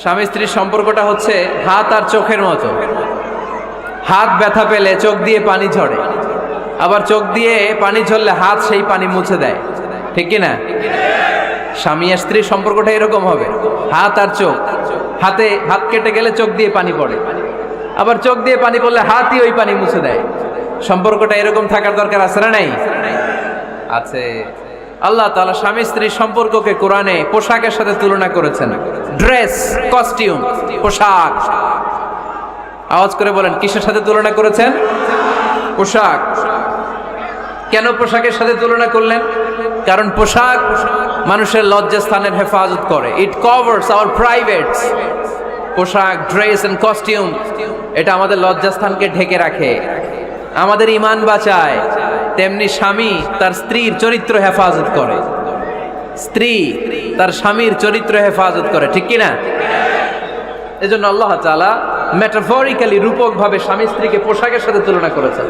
স্বামী স্ত্রীর সম্পর্কটা হচ্ছে হাত আর চোখের মতো। হাত ব্যথা পেলে চোখ দিয়ে পানি ঝরে, আবার চোখ দিয়ে পানি ঝরলে হাত সেই পানি মুছে দেয়, ঠিক কি না? স্বামী আর স্ত্রীর সম্পর্কটা এরকম হবে, হাত আর চোখ। হাত কেটে গেলে চোখ দিয়ে পানি পড়ে, আবার চোখ দিয়ে পানি পড়লে হাতই ওই পানি মুছে দেয়। সম্পর্কটা এরকম থাকার দরকার আছে না নাই? আছে। আল্লাহ তাআলা স্বামী স্ত্রীর সম্পর্ককে কোরআনে পোশাকের সাথে তুলনা করেছেন। ড্রেস, কস্টিউম, পোশাক। আওয়াজ করে বলেন, কিসের সাথে তুলনা করেছেন? পোশাক। কেন পোশাকের সাথে তুলনা করলেন? কারণ পোশাক মানুষের লজ্জাস্থানের হেফাজত করে। ইট কভারস আওয়ার প্রাইভেটস। পোশাক, ড্রেস এন্ড কস্টিউম, এটা আমাদের লজ্জাস্থানকে ঢেকে রাখে, আমাদের ঈমান বাঁচায়। তেমনি স্বামী তার স্ত্রীর চরিত্র হেফাজত করে, স্ত্রী তার স্বামীর চরিত্র হেফাজত করে, ঠিক কি না? এজন্য আল্লাহ তাআলা মেটাফরিক্যালি, রূপকভাবে স্বামী স্ত্রীকে পোশাকের সাথে তুলনা করেছেন।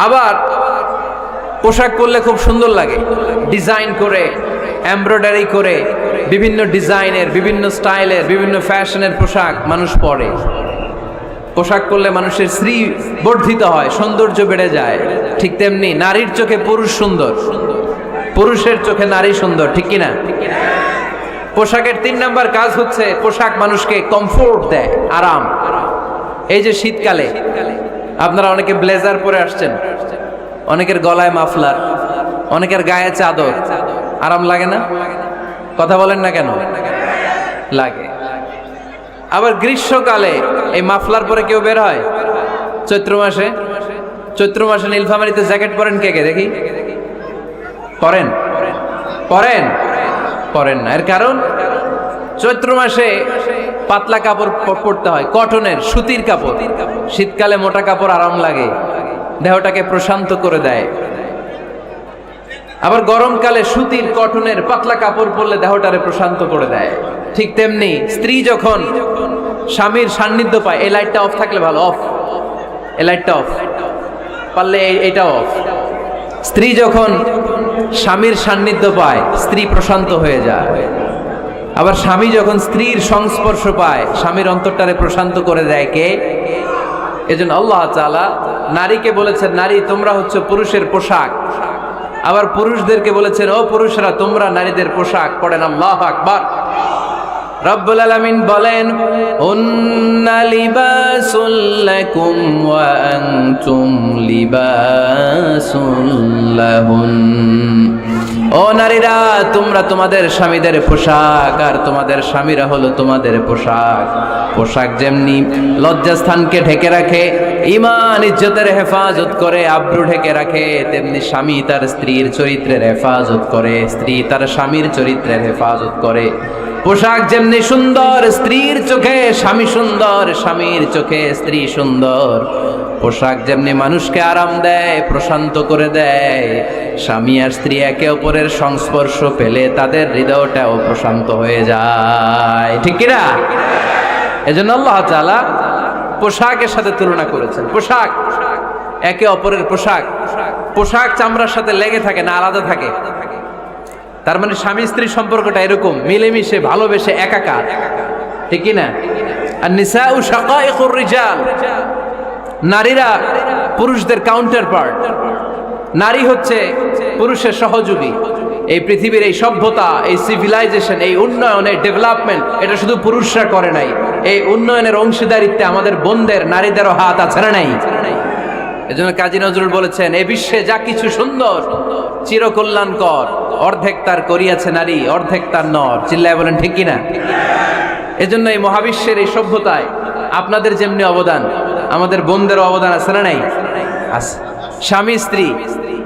আবার পোশাক পরলে খুব সুন্দর লাগে, ডিজাইন করে, এমব্রয়ডারি করে, বিভিন্ন ডিজাইনের, বিভিন্ন স্টাইলের, বিভিন্ন ফ্যাশনের পোশাক মানুষ পরে। পোশাক পরলে মানুষের শ্রী বর্ধিত হয়, সৌন্দর্য বেড়ে যায়। ঠিক তেমনি নারীর চোখে পুরুষ সুন্দর, পুরুষের চোখে নারী সুন্দর, ঠিক কিনা? পোশাকের 3 নাম্বার কাজ হচ্ছে পোশাক মানুষকে কমফোর্ট দেয়, আরাম। এই যে শীতকালে আপনারা অনেকে ব্লেজার পরে আসছেন, অনেকের গলায় মাফলার, অনেকের গায়ে চাদর, আরাম লাগে না? কথা বলেন না কেন? লাগে। আবার গ্রীষ্মকালে এই মাফলার পরে কেউ বের হয়? চৈত্র মাসে, চৈত্র মাসে নীলফামারীতে জ্যাকেট পরেন কে কে দেখি? পরেন? পরেন? পরেন না। এর কারণ চৈত্র মাসে পাতলা কাপড় পরতে হয়, কটনের, সুতির কাপড়। শীতকালে মোটা কাপড় আরাম লাগে, দেহটাকে প্রশান্ত করে দেয়। আবার গরমকালে সুতির, কটনের পাতলা কাপড় পরলে দেহটারে প্রশান্ত করে দেয়। ঠিক তেমনি স্ত্রী যখন স্বামীর সান্নিধ্য পায়, এই লাইটটা অফ থাকলে ভালো, অফ, এই লাইটটা অফ, পারলে এইটা অফ। স্ত্রী যখন স্বামীর সান্নিধ্য পায়, স্ত্রী প্রশান্ত হয়ে যায়। আবার স্বামী যখন স্ত্রীর সংস্পর্শ পায়, স্বামীর অন্তরটারে প্রশান্ত করে দেয় কে? এজন্য আল্লাহ তাআলা নারীকে বলেছেন, নারী তোমরা হচ্ছে পুরুষের পোশাক। আবার পুরুষদেরকে বলেছেন, ও পুরুষরা তোমরা নারীদের পোশাক। পড়েন আল্লাহু আকবার। রব্বুল আলামিন বলেন, উন্না লিবাসুল লাকুম ওয়া আনতুম লিবাসুল লাহুন। ও নারীরা, তোমরা তোমাদের স্বামীদের পোশাক, আর তোমাদের স্বামীরা হলো তোমাদের পোশাক। পোশাক যেমনি লজ্জাস্থানকে ঢেকে রাখে, ঈমান ইজ্জতের হেফাজত করে, আব্রু ঢেকে রাখে, তেমনি স্বামী তার স্ত্রীর চরিত্রের হেফাজত করে, স্ত্রী তার স্বামীর চরিত্রের হেফাজত করে। পোশাক যেমনি সুন্দর, স্ত্রীর চোখে স্বামী সুন্দর, স্বামীর চোখে স্ত্রী সুন্দর। পোশাক যেমনি মানুষকে আরাম দেয়, প্রশান্ত করে দেয়, স্বামী আর স্ত্রী একে অপরের সংস্পর্শ পেলে তাদের হৃদয়টাও প্রশান্ত হয়ে যায়, ঠিক কিনা? এজন্য আল্লাহ তাআলা পোশাকের সাথে তুলনা করেছেন। পোশাক একে অপরের পোশাক। পোশাক চামড়ার সাথে লেগে থাকে না, আলাদা থাকে। তার মানে স্বামী স্ত্রীর সম্পর্কটা এরকম, মিলেমিশে ভালোবেসে একাকার, ঠিক কিনা? আর নিসাউ শাকাইকুর রিজাল, নারীরা পুরুষদের কাউন্টার পার্ট। নারী হচ্ছে পুরুষের সহযোগী। এই পৃথিবীর এই সভ্যতা, এই সিভিলাইজেশন, এই উন্নয়ন, এই ডেভেলপমেন্ট, এটা শুধু পুরুষরা করে নাই। এই উন্নয়নের অংশীদারিত্বে আমাদের বোনদের, নারীদেরও হাত আছে না নাই? এজন্য কাজী নজরুল বলেছেন, এ বিশ্বে যা কিছু সুন্দর চিরকল্যাণকর, অর্ধেক তার করিয়াছে নারী, অর্ধেক তার নর। চিল্লায় বলেন ঠিক কিনা? এজন্য এই মহাবিশ্বের এই সভ্যতায় আপনাদের যেমনি অবদান, আমাদের বোনদেরও অবদান আছে না নাই? আছে। স্বামী স্ত্রী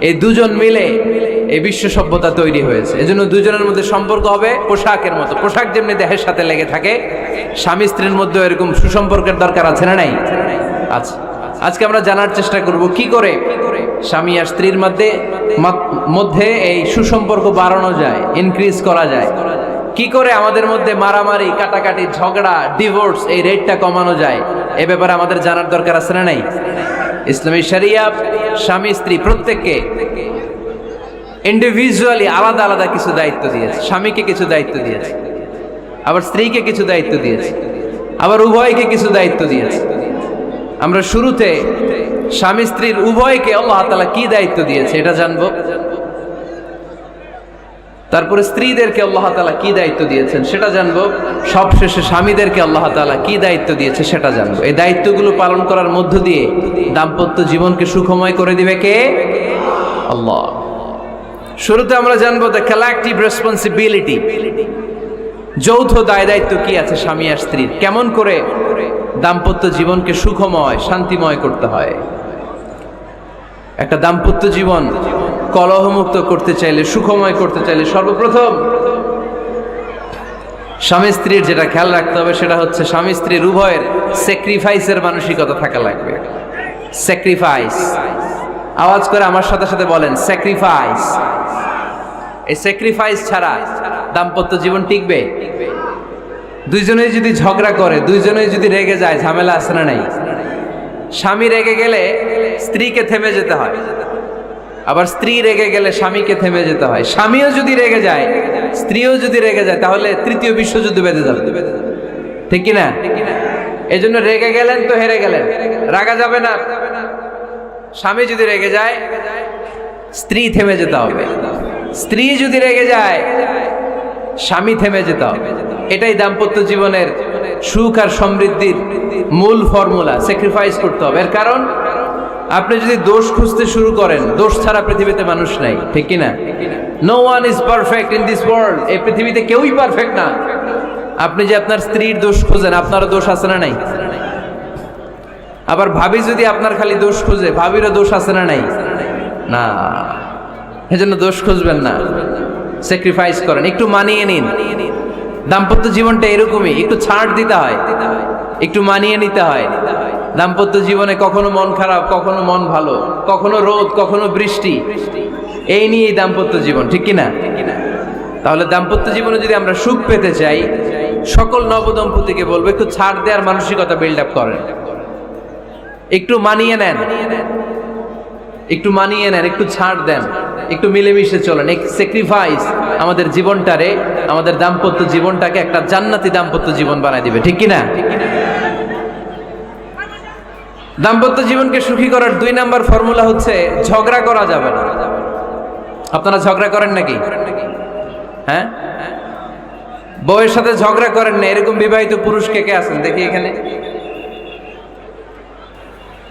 এই দুজন মিলে এই বিশ্ব সভ্যতা তৈরি হয়েছে। এজন্য দুজনের মধ্যে সম্পর্ক হবে পোশাকের মতো। পোশাক যেমনি দেহের সাথে লেগে থাকে, স্বামী স্ত্রীর মধ্যে এরকম সুসম্পর্কের দরকার আছে না নাই? আছে। আজকে আমরা জানার চেষ্টা করব কি করে স্বামী আর স্ত্রীর মধ্যে এই সুসম্পর্ক বাড়ানো যায়, ইনক্রিজ করা যায়। কি করে আমাদের মধ্যে মারামারি, কাটাকাটি, ঝগড়া, ডিভোর্স, এই রেটটা কমানো যায়। এ ব্যাপারে আমাদের জানার দরকার আছে না নাই? ইসলামী শরিয়া স্বামী স্ত্রী প্রত্যেককে ইন্ডিভিজুয়ালি আলাদা আলাদা কিছু দায়িত্ব দিয়েছে। স্বামীকে কিছু দায়িত্ব দিয়েছে, আবার স্ত্রীকে কিছু দায়িত্ব দিয়েছে, আবার উভয়কে কিছু দায়িত্ব দিয়েছে। আমরা শুরুতে স্বামী স্ত্রীর উভয়কে আল্লাহ তাআলা কি দায়িত্ব দিয়েছে এটা জানবো, তারপরে স্ত্রীদেরকে আল্লাহ তাআলা কি দায়িত্ব দিয়েছেন সেটা জানবো, সবশেষে স্বামীদেরকে আল্লাহ তাআলা কি দায়িত্ব দিয়েছে সেটা জানবো। এই দায়িত্বগুলো পালন করার মধ্য দিয়ে দাম্পত্য জীবনকে সুখময় করে দিবে কে? আল্লাহ। শুরুতে আমরা জানবো দ্য কালেকটিভ রেসপন্সিবিলিটি, যৌথ দায় দায়িত্ব কি আছে স্বামী আর স্ত্রীর, কেমন করে দাম্পত্য জীবনকে সুখময় শান্তিময় করতে হয়। একটা দাম্পত্য জীবন কলহমুক্ত করতে চাইলে, সুখময় করতে চাইলে সর্বপ্রথম স্বামী স্ত্রীর যেটা খেয়াল রাখতে হবে সেটা হচ্ছে স্বামী স্ত্রীর উভয়ের স্যাক্রিফাইসের মানসিকতা থাকা লাগবে। স্যাক্রিফাইস, আওয়াজ করে আমার সাথে সাথে বলেন স্যাক্রিফাইস। এই স্যাক্রিফাইস ছাড়া দাম্পত্য জীবন টিকবে? দুইজনেই যদি ঝগড়া করে, দুইজনেই যদি রেগে যায়, ঝামেলা আছে না নাই? স্বামী রেগে গেলে স্ত্রীকে থেমে যেতে হয়, আবার স্ত্রী রেগে গেলে স্বামীকে থেমে যেতে হয়। স্বামীও যদি রেগে যায়, স্ত্রীও যদি রেগে যায়, তাহলে তৃতীয় বিশ্বযুদ্ধ বেঁধে যাবে, ঠিক কিনা? এই জন্য রেগে গেলেন তো হেরে গেলেন, রাগা যাবে না। স্বামী যদি রেগে যায়, স্ত্রী থেমে যেতে হবে। স্ত্রী যদি রেগে যায়, স্বামী থেমে যেতে হবে। এটাই দাম্পত্য জীবনের সুখ আর সমৃদ্ধির মূল ফর্মুলা। স্যাক্রিফাইস করতে হবে। এর কারণ, আপনি যদি দোষ খুঁজতে শুরু করেন, দোষ ছাড়া পৃথিবীতে মানুষ নাই, ঠিক কিনা? No one is perfect in this world. এই পৃথিবীতে কেউই পারফেক্ট না। আপনি যে আপনার স্ত্রীর দোষ খুঁজেন, আপনারও দোষ আছে না নাই? আবার ভাবি যদি আপনার খালি দোষ খুঁজে, ভাবিরও দোষ আছে না নাই? না, এজন্য দোষ খুঁজবেন না, স্যাক্রিফাইস করেন, একটু মানিয়ে নিন। দাম্পত্য জীবনটা এরকমই, একটু ছাড় দিতে হয়, একটু মানিয়ে নিতে হয়। দাম্পত্য জীবনে কখনো মন খারাপ, কখনো মন ভালো, কখনো রোদ, কখনো বৃষ্টি, এই নিয়েই দাম্পত্য জীবন, ঠিক কিনা? তাহলে দাম্পত্য জীবনে যদি আমরা সুখ পেতে চাই, সকল নবদম্পতিকে বলবো একটু ছাড় দেওয়ার মানসিকতা বিল্ড আপ করেন, একটু মানিয়ে নেন, একটু মানিয়ে নেন, একটু ছাড় দেন, একটু মিলেমিশে চলেন। এক স্যাক্রিফাইস আমাদের জীবনটারে, আমাদের দাম্পত্য জীবনটাকে একটা জান্নাতি দাম্পত্য জীবন বানায় দিবে, ঠিক কিনা? দাম্পত্য জীবনকে সুখী করার 2 নাম্বার ফর্মুলা হচ্ছে ঝগড়া করা যাবে না। আপনারা ঝগড়া করেন নাকি? হ্যাঁ, বউয়ের সাথে ঝগড়া করেন না এরকম বিবাহিত পুরুষ কে কে আছেন দেখি এখানে?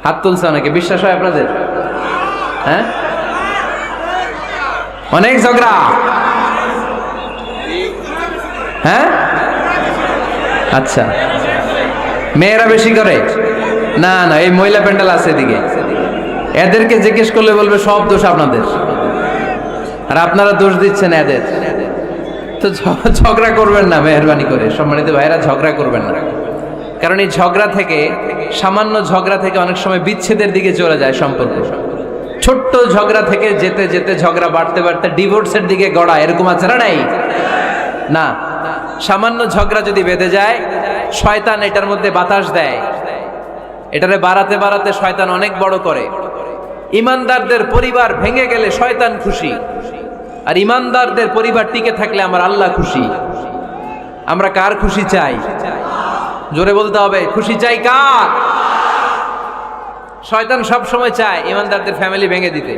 হাত তুলছে অনেকে, বিশ্বাস হয় আপনাদের? হ্যাঁ, অনেক ঝগড়া। হ্যাঁ, আচ্ছা, মেয়েরা বেশি করে? না না, এই মহিলা প্যান্ডেল আছে এদিকে, এদেরকে জিজ্ঞেস করলে বলবে সব দোষ আপনাদের, আর আপনারা দোষ দিচ্ছেন এদের। তো ঝগড়া করবেন না মেহরবানি করে, সম্মানিত ভাইরা, ঝগড়া করবেন না। কারণ এই ঝগড়া থেকে, সামান্য ঝগড়া থেকে অনেক সময় বিচ্ছেদের দিকে চলে যায় সম্পর্ক। ছোট্ট ঝগড়া থেকে যেতে যেতে ঝগড়া বাড়তে বাড়তে ডিভোর্সের দিকে গড়া, এরকম আছে না নাই? না, সামান্য ঝগড়া যদি বেঁধে যায়, শয়তান এটার মধ্যে বাতাস দেয়, এটারে বাড়াতে বাড়াতে শয়তান অনেক বড় করে। ইমানদারদের পরিবার ভেঙে গেলে শয়তান খুশি, আর ইমানদারদের পরিবার টিকে থাকলে আমার আল্লাহ খুশি। আমরা কার খুশি চাই? জোরে বলতে হবে, খুশি চাই কার? শয়তান সব সময় চায় ইমানদারদের ফ্যামিলি ভেঙে দিতে।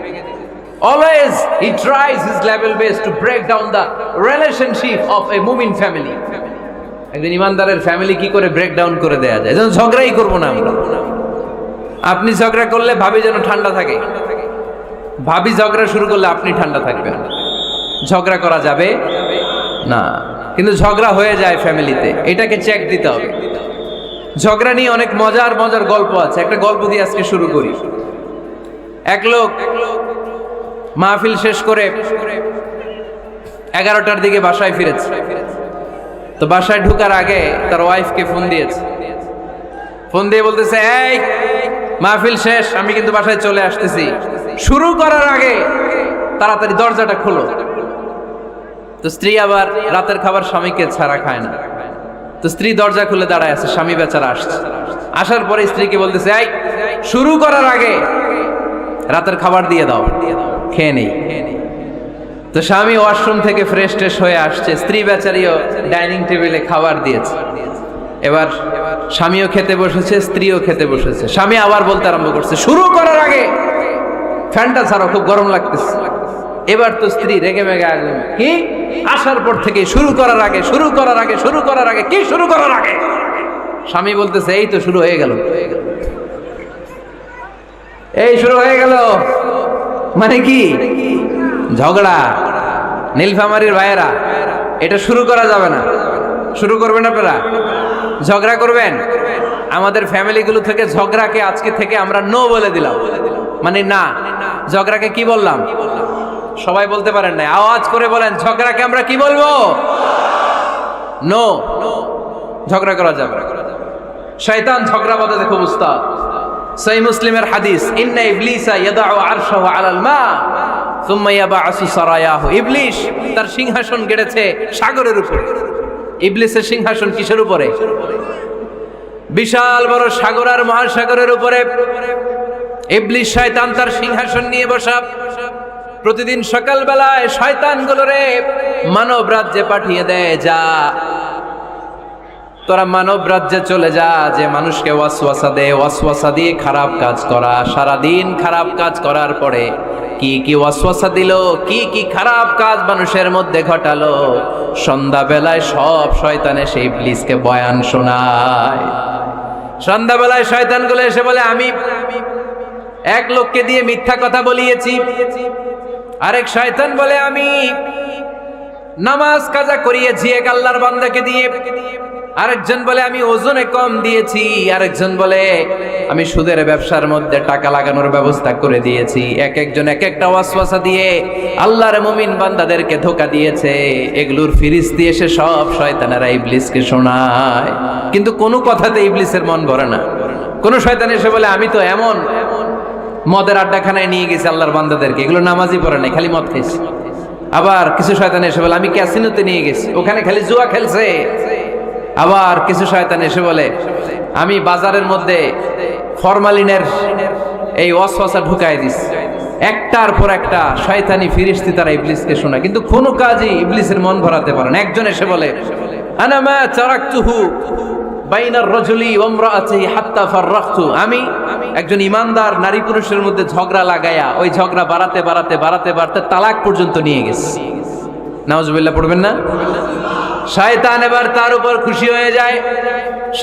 Always he tries his level best to break down the relationship of a mu'min family. একজন ইমানদারের ফ্যামিলি কি করে ব্রেক ডাউন করে দেয়া যায়? যেন ঝগড়াই করবো না আমরা। আপনি ঝগড়া করলে ভাবি যেন ঠান্ডা থাকে, ভাবি ঝগড়া শুরু করলে আপনি ঠান্ডা থাকবেন। ঝগড়া করা যাবে না, কিন্তু ঝগড়া হয়ে যায় ফ্যামিলিতে, এটাকে চেক দিতে হবে। ঝগড়া নিয়ে অনেক মজার মজার গল্প আছে। একটা গল্প দিয়ে আজকে শুরু করি। এক লোক মাহফিল শেষ করে 11টার দিকে বাসায় ফিরেছে। তো বাসায় ঢোকার আগে তার ওয়াইফকে ফোন দিয়েছে। ফোন দিয়ে বলতেছে, এই মাহফিল শেষ, আমি কিন্তু বাসায় চলে আসতেছি, শুরু করার আগে তাড়াতাড়ি দরজাটা খোলো। তো স্ত্রী আবার রাতের খাবার স্বামীকে ছাড়া খায় না। তো স্ত্রী দরজা খুলে দাঁড়ায় আছে, স্বামী বেচারা আসছে। আসার পরে স্ত্রীকে বলতেছে, এই শুরু করার আগে রাতের খাবার দিয়ে দাও, খেয়ে নেই। তো স্বামী ওয়াশরুম থেকে ফ্রেশ ট্রেশ হয়ে আসছে, স্ত্রী বেচারিও ডাইনিং টেবিলে খাবার দিয়েছে। এবার স্বামীও খেতে বসেছে, স্ত্রীও খেতে বসেছে। স্বামী আবার বলতে আরম্ভ করছে, শুরু করার আগে ফ্যানটা ছাড়ো, খুব গরম লাগতেছে। এবার তো স্ত্রী রেগে মেগে আগুন, কি আসার পর থেকে শুরু করার আগে কি শুরু করার আগে? স্বামী বলতেছে, এই তো শুরু হয়ে গেল, এই শুরু হয়ে গেল। মানে কি? ঝগড়া। নীলফামারীর ভাইয়েরা, এটা শুরু করা যাবে না। শুরু করবেন আপনারা? ঝগড়া করবেন? আমাদের ফ্যামিলিগুলো থেকে ঝগড়াকে আজকে থেকে আমরা নো বলে দিলাম। মানে না, ঝগড়াকে কি বললাম? সবাই বলতে পারেন না, আওয়াজ করে বলেন, ঝগড়াকে আমরা কি বলবো? নো। ঝগড়া করা যাবে। শয়তান ঝগড়া বাঁধাতে খুব উস্তাদ। সহিহ মুসলিমের হাদিস, ইন্না ইবলিসা ইয়াদাউ আরশাহু আলাল মা সুম্মা ইয়াবআসু সারায়াহু। ইবলিস তার সিংহাসন গেড়েছে সাগরের উপরে। ইবলিসের সিংহাসন কিসের উপরে? বিশাল বড় সাগর আর মহাসাগরের উপরে ইবলিস শয়তান তার সিংহাসন নিয়ে বসা। প্রতিদিন সকালবেলায় শয়তানগুলোরে মানব রাজ্যে পাঠিয়ে দেয়, যা তোরা মানব রাজ্যে চলে যা, যে মানুষকে ওয়াসওয়াসা দেয়, ওয়াসওয়াসা দিয়ে খারাপ কাজ করা। সারাদিন খারাপ কাজ করার পরে কি কি ওয়াসওয়াসা দিল, কি কি খারাপ কাজ মানুষের মধ্যে ঘটালো, সন্ধ্যাবেলায় সব শয়তান এসে ইবলিসকে বয়ান শোনায়। সন্ধ্যাবেলায় শয়তানগুলো এসে বলে, আমি এক লোককে দিয়ে মিথ্যা কথা বলিয়েছি। আরেক শয়তান বলে, আমি নামাজ কাজা করিয়েছি এক আল্লাহর বান্দাকে দিয়ে। আরেকজন বলে, আমি ওজনে কম দিয়েছি। আরেকজন বলে, আমি সুদের ব্যবসার মধ্যে টাকা লাগানোর ব্যবস্থা করে দিয়েছি। এক একজন এক একটা ওয়াসওয়াসা দিয়ে আল্লাহর মুমিন বান্দাদেরকে ধোঁকা দিয়েছে। এগুলোর ফিরিস্তি এসে সব শয়তানেরা ইবলিসকে শোনায়, কিন্তু কোনো কথাতে ইবলিসের মন ভরে না। কোন শয়তান এসে বলে, আমি তো এমন মদের আড্ডাখানায় নিয়ে গেছি আল্লাহর বান্দাদেরকে, এগুলো নামাজই পড়ে নাই, খালি মদ খেয়েছে। আবার কিছু শয়তান এসে বলে, আমি ক্যাসিনোতে নিয়ে গেছি, ওখানে খালি জুয়া খেলছে। আবার কিছু শয়তান এসে বলে, আমি বাজারের মধ্যে ফরমালিনের এই ওয়াসওয়াসা ঢুকাই দিস। একটার পর একটা শয়তানি ফিরিস্তি তারা ইবলিসকে শোনায়, কিন্তু কোনো কাজই ইবলিসের মন ভরাতে পারে না। একজন এসে বলে, আনা মা তারাকতুহু বাইনার রাজুলি ওয়া ইমরাআতিহি হাত্তা ফাররাকতু। আমি একজন ইমানদার নারী পুরুষের মধ্যে ঝগড়া লাগায়া ওই ঝগড়া বাড়াতে তালাক পর্যন্ত নিয়ে গেছে। নাউজুবিল্লাহ পড়বেন না? শয়তান এবার তার উপর খুশি হয়ে যায়।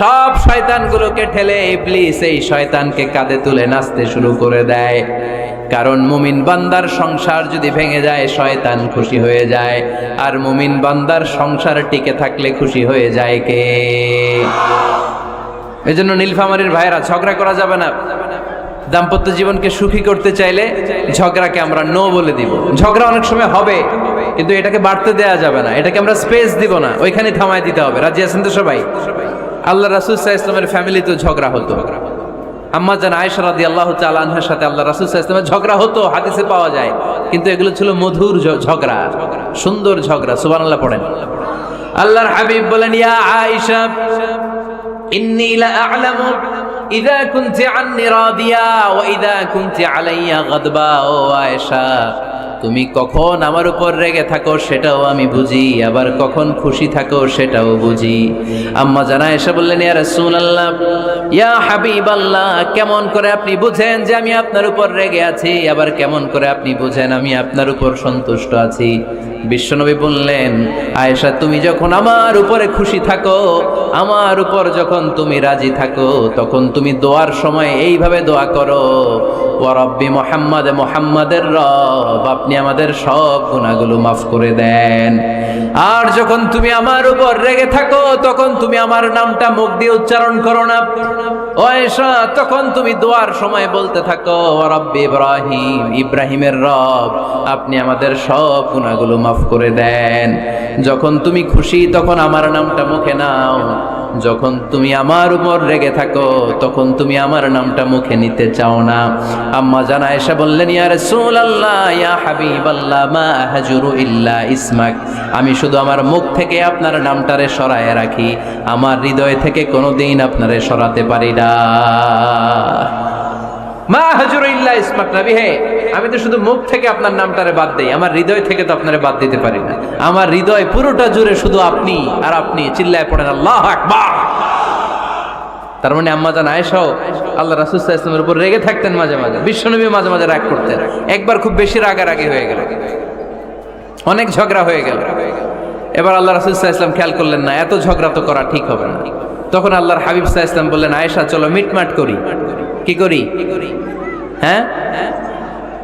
সব শয়তানগুলোকে ঠেলে ইবলিস এই শয়তানকে কাঁধে তুলে নাচতে শুরু করে দেয়। কারণ মুমিন বান্দার সংসার যদি ভেঙে যায় শয়তান খুশি হয়ে যায়, আর মুমিন বান্দার সংসার টিকে থাকলে খুশি হয়ে যায় কে? এজন্য নীলফামারীর ভাইয়েরা, ঝগড়া করা যাবে না। দাম্পত্য জীবনকে সুখী করতে চাইলে ঝগড়াকে আমরা নো বলে দিব। ঝগড়া অনেক সময় হবে, কিন্তু এটাকে বাড়তে দেয়া যাবে না, এটাকে আমরা স্পেস দিব না, ওইখানে থামায় দিতে হবে। রাজি আছেন তো সবাই? আল্লাহ রাসূল সাল্লাল্লাহু আলাইহি ওয়াসাল্লামের ফ্যামিলিতে ঝগড়া হতো। আম্মা জান আয়েশা রাদিয়াল্লাহু তাআলা আনহার সাথে আল্লাহ রাসূল সাল্লাল্লাহু আলাইহি ওয়াসাল্লামের ঝগড়া হতো, হাদিসে পাওয়া যায়। কিন্তু এগুলো ছিল মধুর ঝগড়া, সুন্দর ঝগড়া। সুবহানাল্লাহ পড়েন। আল্লাহর হাবিব বলেন, ইয়া আয়েশা ইন্নী লা আ'লামু ইযা কুনতি আন্নী রাদিয়া ওয়া ইযা কুনতি আলাইয়া গাদবা। ও আয়েশা, তুমি কখন আমার উপর রেগে থাকো সেটাও আমি বুঝি, আবার কখন খুশি থাকো সেটাও বুঝি। আম্মা জান আয়েশা বললেন, ইয়া রাসূলুল্লাহ, ইয়া হাবিবাল্লাহ, কেমন করে আপনি বুঝেন যে আমি আপনার উপর রেগে আছি, আবার কেমন করে আপনি বুঝেন আমি আপনার উপর সন্তুষ্ট আছি? বিশ্বনবী বললেন, আয়েশা, তুমি যখন আমার উপরে খুশি থাকো, আমার উপর যখন তুমি রাজি থাকো, তখন তুমি দোয়ার সময় এইভাবে দোয়া করো, ওয়া রব্বি মুহাম্মদ, মুহাম্মাদের রব, আপনি আমাদের সব গুনাহগুলো মাফ করে দেন। আর যখন তুমি আমার উপর রেগে থাকো, তখন তুমি আমার নামটা মুখ দিয়ে উচ্চারণ করো না। ও আয়েশা, তখন তুমি দোয়ার সময় বলতে থাকো, ওয়া রব্বি ইব্রাহিম, ইব্রাহিমের রব, আপনি আমাদের সব গুনাহগুলো মাফ করে দেন। যখন তুমি খুশি তখন আমার নামটা মুখে নাও, যখন তুমি আমার উপর রেগে থাকো তখন তুমি আমার নামটা মুখে নিতে চাও না। আম্মা জান আয়েশা বললেন, ইয়া রাসূলুল্লাহ, ইয়া হাবিবাল্লাহ, মা আহজুরু ইল্লা ইসমাক, আমি শুধু আমার মুখ থেকে আপনার নামটারে সরায় রাখি, আমার হৃদয় থেকে কোনোদিন আপনারে সরাতে পারি না। মা হাজুর ইল্লা ইসমাক নবী, হে আমি তো শুধু মুখ থেকে আপনার নামটারে বাদ দেই, আমার হৃদয় থেকে তো আপনারে বাদ দিতে পারি না। আমার হৃদয় পুরোটা জুড়ে শুধু আপনি আর আপনি। চিল্লায় পড়েন আল্লাহু আকবার। তার মানে আম্মা জান আয়েশাও আল্লাহ রাসূল সাল্লাল্লাহু আলাইহি ওয়াসাল্লামের উপর রেগে থাকতেন মাঝে মাঝে, বিশ্বনবী মাঝে মাঝে রাগ করতেন। একবার খুব বেশি রাগারাগি হয়ে গেল, অনেক ঝগড়া হয়ে গেল। এবার আল্লাহ রাসূল সাল্লাল্লাহু আলাইহি ওয়াসাল্লাম খেয়াল করলেন না, এত ঝগড়া তো করা ঠিক হবে না। তখন আল্লাহর হাবিব সাল্লাল্লাহু আলাইহি ওয়াসাল্লাম বললেন, আয়েশা চলো মিটমাট করি। কি করি? হ্যাঁ,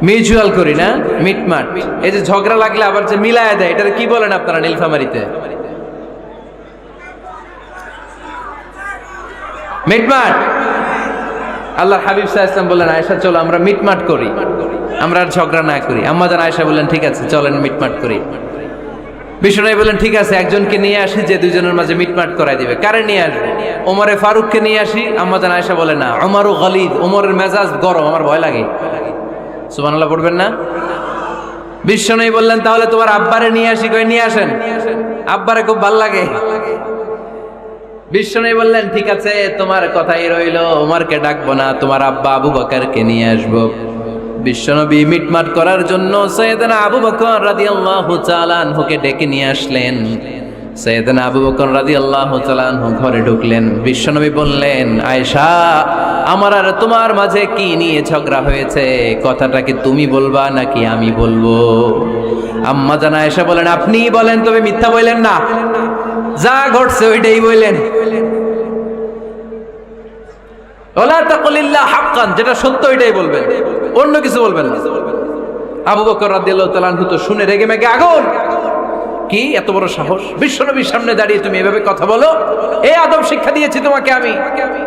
মিউচুয়াল করি না, মিটমাট। এই যে ঝগড়া লাগলে আবার যে মিলায়া দেয়, এটাকে কি বলেন আপনারা নীলফামারীতে? মিটমাট। আল্লাহর হাবিব সাল্লাল্লাহু আলাইহি ওয়াসাল্লাম বললেন, আয়েশা চলো আমরা মিটমাট করি, আমরা আর ঝগড়া না করি। আম্মা জান আয়েশা বললেন, ঠিক আছে চলেন মিটমাট করি। বিষ্ণু বললেন, ঠিক আছে একজনকে নিয়ে আসি যে দুইজনের মাঝে মিটমাট করাই দিবে। কারে নিয়ে আসবো? ওমরে ফারুককে নিয়ে আসি। আম্মা জান আয়েশা বলে, না, ওমরও গলিদ, ওমরের মেজাজ গরম, আমার ভয় লাগে। সুবহানাল্লাহ পড়বেন না? বিষ্ণু বললেন, তাহলে তোমার আব্বারে নিয়ে আসি। কই নিয়ে আসেন, আব্বারে খুব ভাল লাগে। বিষ্ণু বললেন, ঠিক আছে তোমার কথাই রইলো, ওমরকে ডাকবো না, তোমার আব্বা আবু বকরকে নিয়ে আসবো। বিশ্বনবী মিটমাট করার জন্য সাইয়েদনা আবু বকর রাদিয়াল্লাহু তাআলা আনহুকে ডেকে নিয়ে আসলেন। সাইয়েদনা আবু বকর রাদিয়াল্লাহু তাআলা আনহু ঘরে ঢুকলেন। বিশ্বনবী বললেন, আয়েশা আমার আর তোমার মাঝে কি নিয়ে ঝগড়া হয়েছে? কথাটা কি তুমি বলবা নাকি আমি বলবো? আম্মা জান আয়েশা বলেন, আপনিই বলেন, তবে মিথ্যা বললেন না, যা ঘটছে ওইটাই বললেন। ওয়ালা তাকুলিল্লাহ হাক্কান, যেটা সত্য ওইটাই বলবেন, অন্য কিছু বলবেন না। আবু বকর রাদিয়াল্লাহু তাআলা আনহু তো শুনে রেগে মেগে আগুন। কি এত বড় সাহস, বিশ্বনবীর সামনে দাঁড়িয়ে তুমি এভাবে কথা বলো? এই আদব শিক্ষা দিয়েছি তোমাকে আমি।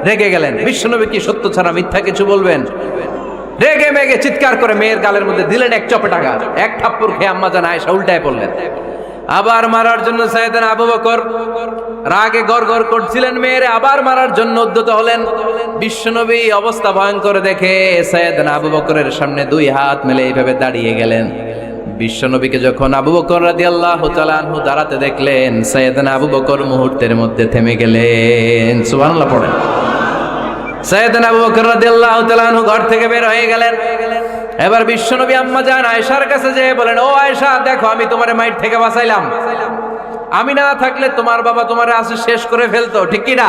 রেগে গেলেন। বিশ্বনবী কি সত্য ছাড়া মিথ্যা কিছু বলবেন? রেগে মেগে চিৎকার করে মেয়ের গালের মধ্যে দিলেন এক চপেটাঘাত। এক থাপ্পড় খেয়ে আম্মা জান আয়েশা উল্টায় পড়লেন। আবার মারার জন্য সাইয়েদনা আবু বকর রাগে গড়গড় করছিলেন, মেয়েরে আবার মারার জন্য উদ্যত হলেন। বিশ্বনবী অবস্থা ভয়ঙ্কর দেখে সাইয়েদনা আবু বকরের সামনে দুই হাত মেলে এইভাবে দাঁড়িয়ে গেলেন। বিশ্বনবীকে যখন আবু বকর রাদিয়াল্লাহু তাআলা আনহু দাঁড়াতে দেখলেন, সাইয়েদনা আবু বকর মুহূর্তের মধ্যে থেমে গেলেন। সুবহানাল্লাহ পড়েন। সাইয়েদনা আবু বকর রাদিয়াল্লাহু তাআলা আনহু ঘর থেকে বের হয়ে গেলেন। এবার বিশ্বনবী আম্মা জান আয়েশার কাছে যেয়ে বলেন, ও আয়েশা দেখো, আমি তোমারে মাইর থেকে বাঁচাইলাম। আমি না থাকলে তোমার বাবা তোমারে আসে শেষ করে ফেলতো, ঠিক কি না?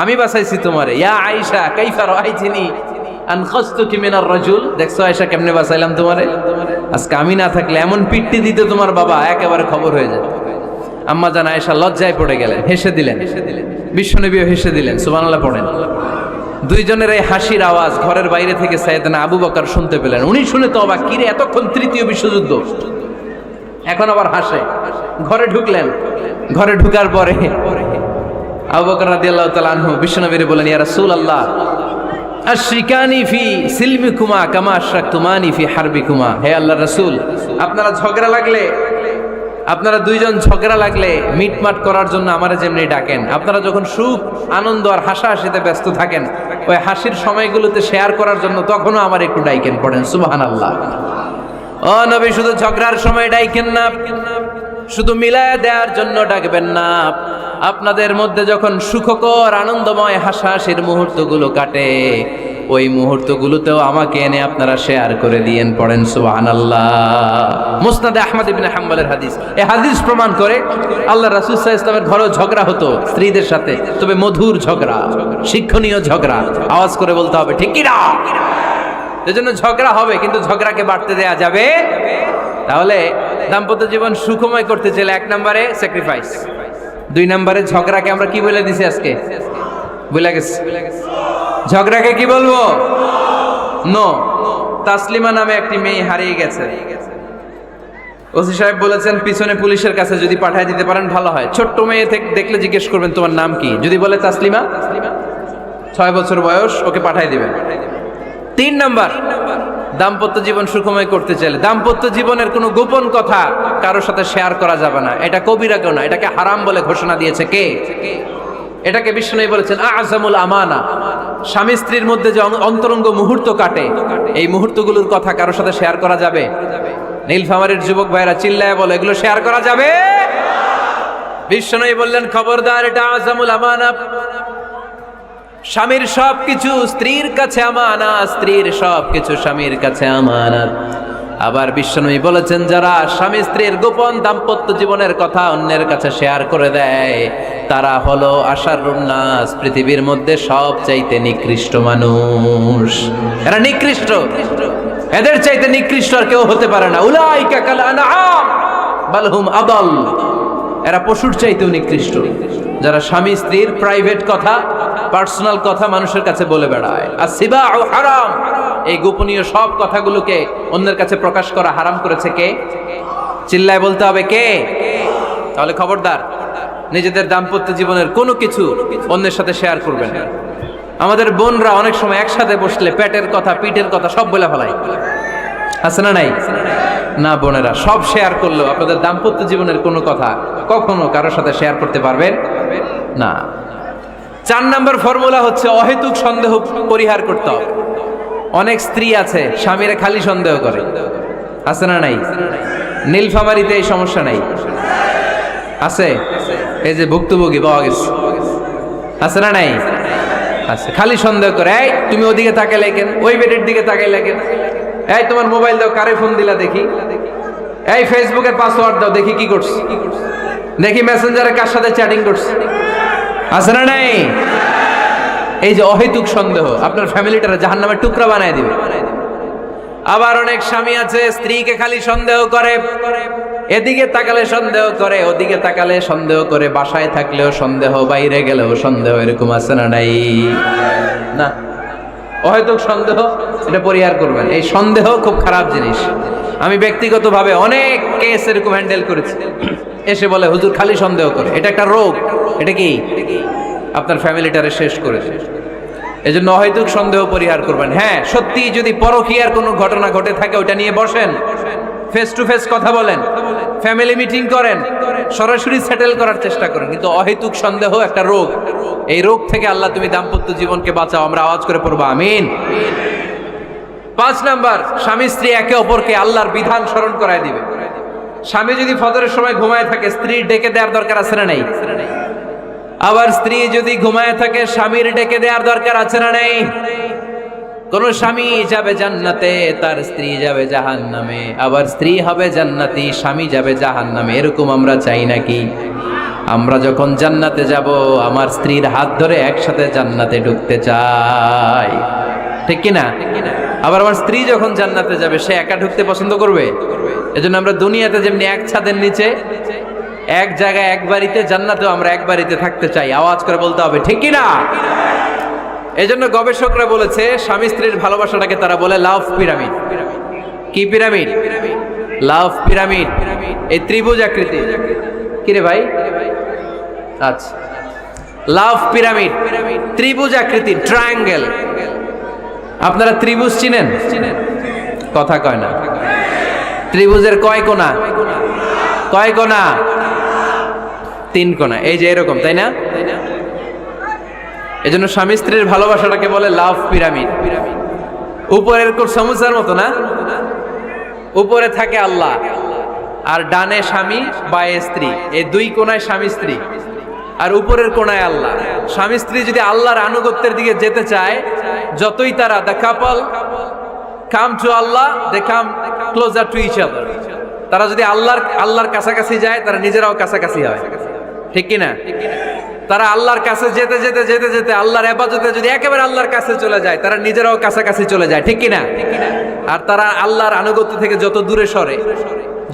আমি বাঁচাইছি তোমারে। ইয়া আয়েশা কাইফা রাআইতিনি আনখাসতুকি মিনার রাজুল, দেখছো আয়েশা কেমনে বাঁচাইলাম তোমারে? আজকে আমি না থাকলে এমন পিট্টি দিতে তোমার বাবা, একেবারে খবর হয়ে যেত। আম্মা জান আয়েশা লজ্জায় পড়ে গেলেন, হেসে দিলেন। বিশ্বনবীও হেসে দিলেন। সুবহানাল্লাহ পড়েন। দুইজনের এই হাসির আওয়াজ ঘরের বাইরে থেকে সাইয়েদনা আবু বকর শুনতে পেলেন। উনি শুনে তো অবাক, কিরে এতক্ষণ তৃতীয় বিশ্বযুদ্ধ, এখন আবার হাসে। ঘরে ঢুকলেন। ঘরে ঢুকার পরে আবু বকর রাদিয়াল্লাহু তাআলা আনহু বিশ্বনবীরে বলেন, ইয়া রাসূলুল্লাহ আশরিকানি ফি সিলমিকুমা কামা আশরাকতুমানি ফি হারবিকুমা। হে আল্লাহর রাসূল, আপনারা দুইজন ঝগড়া লাগলে মিটমাট করার জন্য আমারে যেমনি ডাকেন, আপনারা যখন সুখ আনন্দ আর হাসাহাসিতে ব্যস্ত থাকেন, ওই হাসির সময়গুলোতে শেয়ার করার জন্য তখনও আমার একটু ডাইকেন। পড়েন সুবহানাল্লাহ। ও নবী, শুধু ঝগড়ার সময় ডাইকেন না, শুধু মিলায়া দেওয়ার জন্য ডাকবেন না। আপনাদের মধ্যে যখন সুখকর আনন্দময় হাসাহাসির মুহূর্তগুলো কাটে, ওই মুহূর্তগুলোতেও আমাকে এনে আপনারা শেয়ার করে দিয়েন। পড়েন সুবহানাল্লাহ। মুসনাদে আহমদ ইবনে হাম্বলের হাদিস। এই হাদিস প্রমাণ করে আল্লাহ রাসূল সাল্লাল্লাহু আলাইহি ওয়াসাল্লামের ঘরেও ঝগড়া হতো স্ত্রীদের সাথে, তবে মধুর ঝগড়া, শিক্ষণীয় ঝগড়া। আওয়াজ করে বলতে হবে, ঠিক কি না? এজন্য ঝগড়া হবে, কিন্তু ঝগড়াকে বাড়তে দেয়া যাবে। তাহলে দাম্পত্য জীবন সুখময় করতে চাইলে 1 নম্বরে স্যাক্রিফাইস, 2 নম্বরে ঝগড়াকে আমরা কি বলে দিছি আজকে? ভুলে গেছি। ঝগড়াকে কি বলবো? নো। তাসলিমা নামে একটি মেয়ে হারিয়ে গেছে। ওসি সাহেব বলেছেন, পিছনে পুলিশের কাছে যদি পাঠিয়ে দিতে পারেন ভালো হয়। ছোট্ট মেয়ে দেখলে জিজ্ঞেস করবেন তোমার নাম কি, যদি বলে তাসলিমা, 6 বছর বয়স, ওকে পাঠিয়ে দিবেন। 3 নাম্বার, দাম্পত্য জীবন সুখময় করতে চাইলে দাম্পত্য জীবনের কোনো গোপন কথা কারোর সাথে শেয়ার করা যাবে না। এটা কবিরা গুনাহ, এটাকে হারাম বলে ঘোষণা দিয়েছে কে? এটাকে বিষ্ণু বলেছেন আযমুল আমানা। স্বামী স্ত্রীর মধ্যে যে অন্তরঙ্গ মুহূর্ত কাটে, এই মুহূর্তগুলোর কথা কারোর সাথে শেয়ার করা যাবে? নীলফামারীর যুবক ভাইরা চিল্লায় বলে, এগুলো শেয়ার করা যাবে? বিষ্ণু বললেন, খবরদার, এটা আযমুল আমানা। স্বামীর সবকিছু স্ত্রীর কাছে আমানত, স্ত্রীর সবকিছু স্বামীর কাছে আমানত। আবার বিশ্বনবী বলেছেন, যারা স্বামী স্ত্রীর গোপন দাম্পত্য জীবনের কথা অন্যের কাছে শেয়ার করে দেয় তারা হলো আশারুন নাস, পৃথিবীর মধ্যে সবচাইতে নিকৃষ্ট মানুষ। এরা নিকৃষ্ট, এদের চাইতে নিকৃষ্ট আর কেউ হতে পারে না। উলাইকা কাল আনআম বাল হুম আদাল, এরা পশুর চাইতেও নিকৃষ্ট, যারা স্বামী স্ত্রীর প্রাইভেট কথা, পার্সোনাল কথা মানুষের কাছে বলে বেড়ায়। আর সিবাউ হারাম, এই গোপনীয় সব কথাগুলোকে অন্যের কাছে প্রকাশ করা হারাম করেছে কে? চিল্লায় বলতে হবে কে? তাহলে খবরদার, নিজেদের দাম্পত্য জীবনের কোনো কিছু অন্যের সাথে শেয়ার করবেন না। আমাদের বোনরা অনেক সময় একসাথে বসলে পেটের কথা, পিঠের কথা সব বলে ফেলায়, আছে না নাই? না বোনেরা, সব শেয়ার করলেও আপনাদের দাম্পত্য জীবনের কোনো কথা কখনো কারোর সাথে শেয়ার করতে পারবেন না। 4 নম্বর ফর্মুলা হচ্ছে অহেতুক সন্দেহ পরিহার করতে হবে। অনেক স্ত্রী আছে স্বামীরা খালি সন্দেহ করে, আছে না নাই? নীলফামারীতে এই সমস্যা নাই? আছে, এই যে ভুক্তভোগী পাওয়া গেছে, আছে না নাই? আছে, খালি সন্দেহ করে। এই তুমি ওদিকে তাকাইলে কেন, ওই বেডের দিকে তাকাইলে কেন, এই তোমার মোবাইল দাও, কারে ফোন দিলা দেখি, এই ফেসবুকের পাসওয়ার্ড দাও দেখি কি করছে, দেখি মেসেঞ্জারে কার সাথে চ্যাটিং করছে, আছে না নাই? এই যে অহেতুক সন্দেহ আপনার ফ্যামিলিটারে জাহান্নামের টুকরা বানায় দিবে। আবার অনেক স্বামী আছে স্ত্রীকে খালি সন্দেহ করে, এদিকে তাকালে সন্দেহ করে, ওদিকে তাকালে সন্দেহ করে, বাসায় থাকলেও সন্দেহ, বাইরে গেলেও সন্দেহ, এরকম আছে না নাই? না, অহেতুক সন্দেহ এটা পরিহার করবেন। এই সন্দেহ খুব খারাপ জিনিস। আমি ব্যক্তিগতভাবে অনেক কেস এরকম হ্যান্ডেল করেছি। এসে বলে হুজুর খালি সন্দেহ করে, এটা একটা রোগ। এটা কি? আপনার ফ্যামিলিটারে শেষ করে। এজন্য অহেতুক সন্দেহ পরিহার করবেন। হ্যাঁ, সত্যি যদি পরকীয়ার কোনো ঘটনা ঘটে থাকে ওটা নিয়ে বসেন, ফেস টু ফেস কথা বলেন, ফ্যামিলি মিটিং করেন, সরাসরি সেটেল করার চেষ্টা করেন। কিন্তু অহেতুক সন্দেহ একটা রোগ। এই রোগ থেকে আল্লাহ তুমি দাম্পত্য জীবনকে বাঁচাও। আমরা আওয়াজ করে পড়বো আমিন। 5 নাম্বার, স্বামী স্ত্রী একে অপরকে আল্লাহর বিধান স্মরণ করায় দিবে। স্বামী যদি ফজরের সময় ঘুমায় থাকে, স্ত্রীর ডেকে দেওয়ার দরকার আছে না নাই? আবার স্ত্রী যদি ঘুমায় থাকে, স্বামীর ডেকে দেওয়ার দরকার আছে না নাই? কোন স্বামী যাবে জান্নাতে, তার স্ত্রী যাবে জাহান্নামে। আবার স্ত্রী হবে জান্নাতি, স্বামী যাবে জাহান্নামে। এরকম আমরা চাই নাকি? আমরা যখন জান্নাতে যাব, আমার স্ত্রীর হাত ধরে একসাথে জান্নাতে ঢুকতে চাই, ঠিক কিনা? আবার আমার স্ত্রী যখন জান্নাতে যাবে, সে একা ঢুকতে পছন্দ করবে? এজন্য আমরা দুনিয়াতে যেমনি এক ছাদের নিচে, এক জায়গায়, এক বাড়িতে, জান্নাতেও আমরা এক বাড়িতে থাকতে চাই। আওয়াজ করে বলতে হবে ঠিক কিনা? এজন্য গবেষকরা বলেছে স্বামী স্ত্রীর ভালোবাসাটাকে তারা বলে লাভ পিরামিড। কি পিরামিড? লাভ পিরামিড। এই ত্রিভুজ আকৃতি। কিরে ভাই? আচ্ছা, লাভ পিরামিড, ত্রিভুজ আকৃতি, ট্রায়াঙ্গেল। আপনারা ত্রিভুজ চিনেন? কথা কয় না। ত্রিভুজের কয় কোণা? কয় কোণা? 3 কোণা। এই যে এরকম, তাই না? এজন্য স্বামী স্ত্রীর ভালোবাসাটাকে বলে লাভ পিরামিড। উপরের সমুচার মতো না, উপরে থাকে আল্লাহ, আর ডানে স্বামী বা স্ত্রী, এই 2 কোণায় স্বামী স্ত্রী, আর উপরের কোণায় আল্লাহ। স্বামী স্ত্রী যদি আল্লাহর আনুগত্যের দিকে যেতে চায়, যতই তারা the couple come to Allah, they come closer to each other. তারা যদি আল্লাহর কাছাকাছি যায়, তারা নিজেরাও কাছাকাছি হয়, ঠিক কিনা? তারা আল্লাহর কাছে যেতে যেতে যেতে যেতে আল্লাহর ইবাদতে যদি একেবারে আল্লাহর কাছে চলে যায়, তারা নিজেরাও কাছাকাছি চলে যায়, ঠিক কিনা? আর তারা আল্লাহর আনুগত্য থেকে যত দূরে সরে,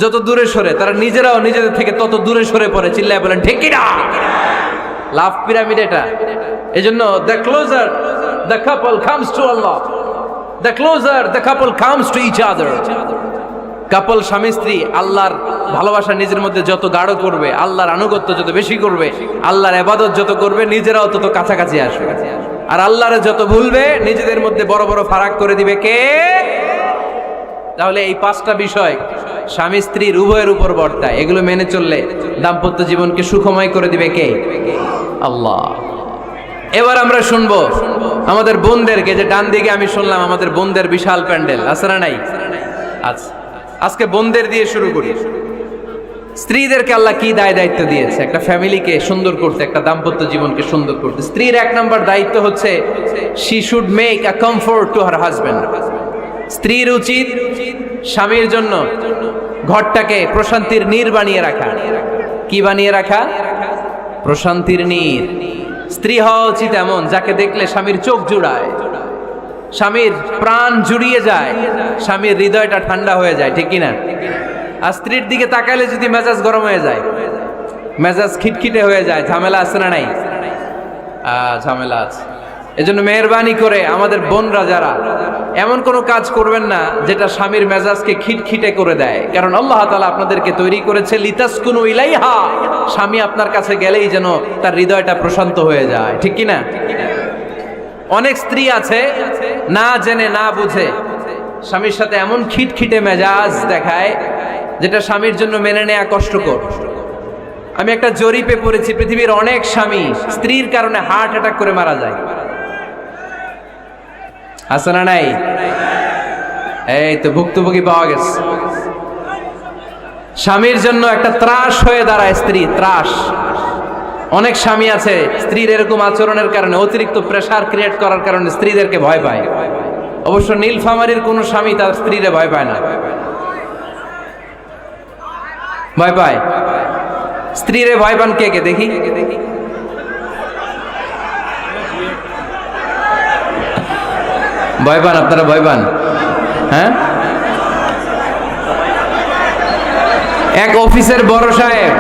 যত দূরে সরে, তারা নিজেরাও নিজেদের থেকে তত দূরে সরে পড়ে। চিল্লায় বলেন ঠিক কিনা? লাভ পিরামিড এটা। এজন্য the closer the couple comes to Allah, the closer the couple comes to each other. Couple স্বামী স্ত্রী আল্লাহর ভালোবাসা নিজের মধ্যে যত গাঢ় করবে, আল্লাহর আনুগত্য যত বেশি করবে, আল্লাহর ইবাদত যত করবে, নিজেরাও তত কাছাকাছি আসবে। আর আল্লাহরে যত ভুলবে, নিজেদের মধ্যে বড় বড় ফারাক করে দিবে কে? তাহলে এই 5টা বিষয় স্বামী স্ত্রীর উভয়ের উপর বর্তায়। এগুলো মেনে চললে দাম্পত্য জীবনকে সুখময় করে দিবে কে? আল্লাহ। এবার আমরা শুনবো আমাদের বোনদেরকে। যে ডান দিকে আমি শুনলাম আমাদের বোনদের বিশাল প্যান্ডেল, আছে না নাই? আচ্ছা, আজকে বোনদের দিয়ে শুরু করি। স্ত্রীদেরকে আল্লাহ কি দায়িত্ব দিয়েছে একটা ফ্যামিলিকে সুন্দর করতে, একটা দাম্পত্য জীবনকে সুন্দর করতে। স্ত্রীর এক নম্বর দায়িত্ব হচ্ছে she should make a comfort to her husband. স্ত্রীর উচিত স্বামীর জন্য ঘরটাকে প্রশান্তির নীড় বানিয়ে রাখা। কি বানিয়ে রাখা? প্রশান্তির নীড়। স্ত্রী হওয়া উচিত এমন যাকে দেখলে স্বামীর চোখ জুড়ায়, স্বামীর প্রাণ জুড়িয়ে যায়, স্বামীর হৃদয়টা ঠান্ডা হয়ে যায়, ঠিক কিনা? আর স্ত্রীর দিকে তাকালে যদি মেজাজ গরম হয়ে যায়, মেজাজ খিটখিটে হয়ে যায়, ঝামেলা আছে না নাই? ঝামেলা আছে। এজন্য মেহরবানি করে আমাদের বোনরা যারা, এমন কোনো কাজ করবেন না যেটা স্বামীর মেজাজকে খিটখিটে করে দেয়, কারণ আল্লাহ তাআলা আপনাদেরকে তৈরি করেছে লিতাসকুনু ইলাইহা, স্বামী আপনার কাছে গেলেই যেন তার হৃদয়টা প্রশান্ত হয়ে যায়, ঠিক কিনা? অনেক স্ত্রী আছে না জেনে না বুঝে স্বামীর সাথে এমন খিটখিটে মেজাজ দেখায় যেটা স্বামীর জন্য মেনে নেওয়া কষ্টকর। আমি একটা জরিপে পড়েছি, পৃথিবীর অনেক স্বামী স্ত্রীর কারণে হার্ট অ্যাটাক করে মারা যায়। আছে না নাই? এই তো ভুক্তভোগী পাওয়া গেছে। স্বামীর জন্য একটা ত্রাস হয়ে দাঁড়ায় স্ত্রী, ত্রাস। অনেক স্বামী আছে স্ত্রীর এরকম আচরণের কারণে, অতিরিক্ত প্রেসার ক্রিয়েট করার কারণে স্ত্রীদেরকে ভয় পায়। অবশ্য নীলফামারীর কোন স্বামী তার স্ত্রীরে ভয় পায় না। ভয় পায়? স্ত্রীরে ভয় পান কে কে দেখি? ভয় পান আপনারা? ভয় পান? হ্যাঁ, এক অফিসের বড় সাহেব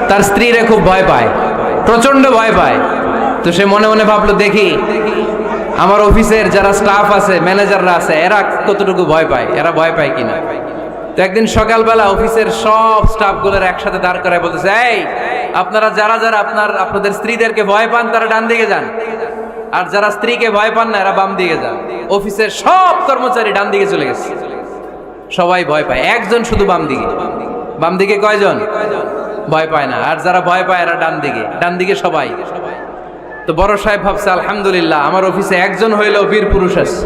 তার স্ত্রীরে খুব ভয় পায়, প্রচন্ড ভয় পায়। তো সে মনে মনে ভাবলো, দেখি আমার অফিসের যারা স্টাফ আছে, ম্যানেজাররা আছে, এরা কতটুকু ভয় পায়, এরা ভয় পায় কিনা। তো একদিন সকালবেলা অফিসের সব স্টাফগুলোর একসাথে দাঁড় করায় বলতেছে, এই আপনারা যারা যারা আপনাদের স্ত্রীদেরকে ভয় পান তারা ডান দিকে যান, আর যারা স্ত্রীকে ভয় পান না এরা বাম দিকে যান। অফিসের সব কর্মচারী ডান দিকে চলে গেছে, সবাই ভয় পায়, একজন শুধু বাম দিকে। বাম দিকে কয়জন? ভয় পায় না। আর যারা ভয় পায় এরা ডান দিকে, ডান দিকে সবাই। তো বড় সাহেব ভাবছে, আলহামদুলিল্লাহ আমার অফিসে একজন হইলেও বীর পুরুষ আছে।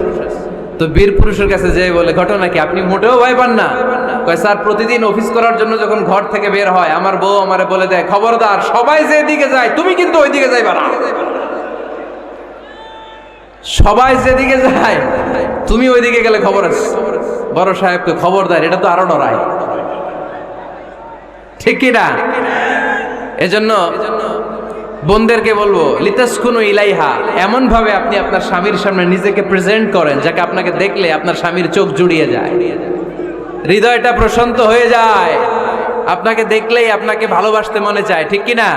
তো বীর পুরুষের কাছে যেয়ে বলে, ঘটনা কি, আপনি মোটেও ভয় পান না? কয়, স্যার প্রতিদিন অফিস করার জন্য যখন ঘর থেকে বের হয় আমার বউ আমারে বলে দেয়, খবরদার সবাই যেদিকে যায় তুমি কিন্তু ওইদিকে যাইবা না। সবাই যেদিকে যায় তুমি ওইদিকে গেলে খবর আছে। বড় সাহেবকে খবরদার, এটা তো আরো ডরায়, ঠিক কিনা? এজন্য বোনদেরকে বলবো, লিতাসকুনু ইলাইহা, এমন ভাবে আপনি আপনার স্বামীর সামনে নিজেকে প্রেজেন্ট করেন যাকে আপনাকে দেখলে আপনার স্বামীর চোখ জুড়িয়ে যায়, হৃদয়টা প্রশান্ত হয়ে যায়, আপনাকে দেখলেই আপনাকে ভালোবাসতে মনে চায়, ঠিক কিনা?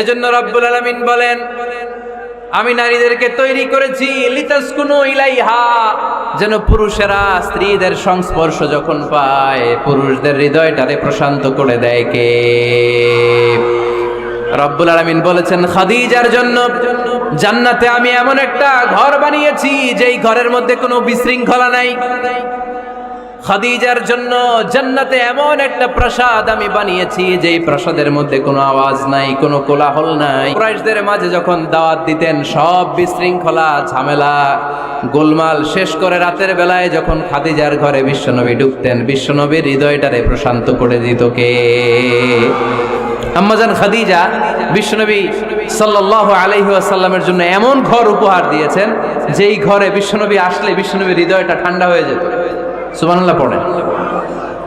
এজন্য রব্বুল আলামিন বলেন, আমি নারীদেরকে তৈরি করেছি লিতাসকুনু ইলাইহা, যেন পুরুষেরা স্ত্রীদের সংস্পর্শ যখন পায় পুরুষদের হৃদয়টারে প্রশান্ত করে দেয় কে? রব্বুল আলামিন বলেছেন, খাদিজার জন্য জান্নাতে আমি এমন একটা ঘর বানিয়েছি যেই ঘরের মধ্যে কোনো বিশৃঙ্খলা নাই। খাদিজার জন্য জান্নাতে এমন একটা প্রাসাদ আমি বানিয়েছি যেই প্রাসাদের মধ্যে কোনো আওয়াজ নাই, কোনো কোলাহল নাই। কুরাইশদের মাঝে যখন দাওয়াত দিতেন সব বিশৃঙ্খলা, ঝামেলা, গোলমাল শেষ করে রাতের বেলায় যখন খাদিজার ঘরে বিশ্বনবী ঢুকতেন, বিশ্বনবীর হৃদয়টারে প্রশান্ত করে দিত কে? আম্মাজান খাদিজা বিশ্বনবী সাল্লাল্লাহু আলাইহি ওয়াসাল্লামের জন্য এমন ঘর উপহার দিয়েছেন যেই ঘরে বিশ্বনবী আসলে বিশ্বনবীর হৃদয়টা ঠান্ডা হয়ে যেত। সুবহানাল্লাহ পড়েন।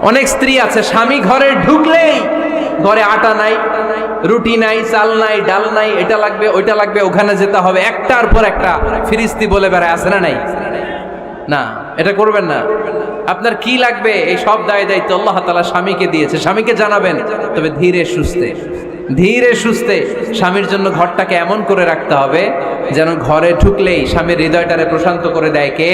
অনেক স্ত্রী আছে স্বামী ঘরে ঢুকলেই ঘরে আটা নাই, রুটি নাই, চাল নাই, ডাল নাই, এটা লাগবে ওইটা লাগবে, ওখানে যেতে হবে, একটার পর একটা ফিরিস্তি বলে বেড়ায়, আছে না নাই? না, এটা করবেন না। আপনার কি লাগবে এই সব দায়িত্ব আল্লাহ তাআলা স্বামীকে দিয়েছে, স্বামীকে জানাবেন, তবে ধীরে সুস্থে, ধীরে সুস্থে স্বামীর জন্য ঘরটাকে এমন করে রাখতে হবে যেন ঘরে ঢুকলেই স্বামীর হৃদয়টারে প্রশান্ত করে দেয় কে?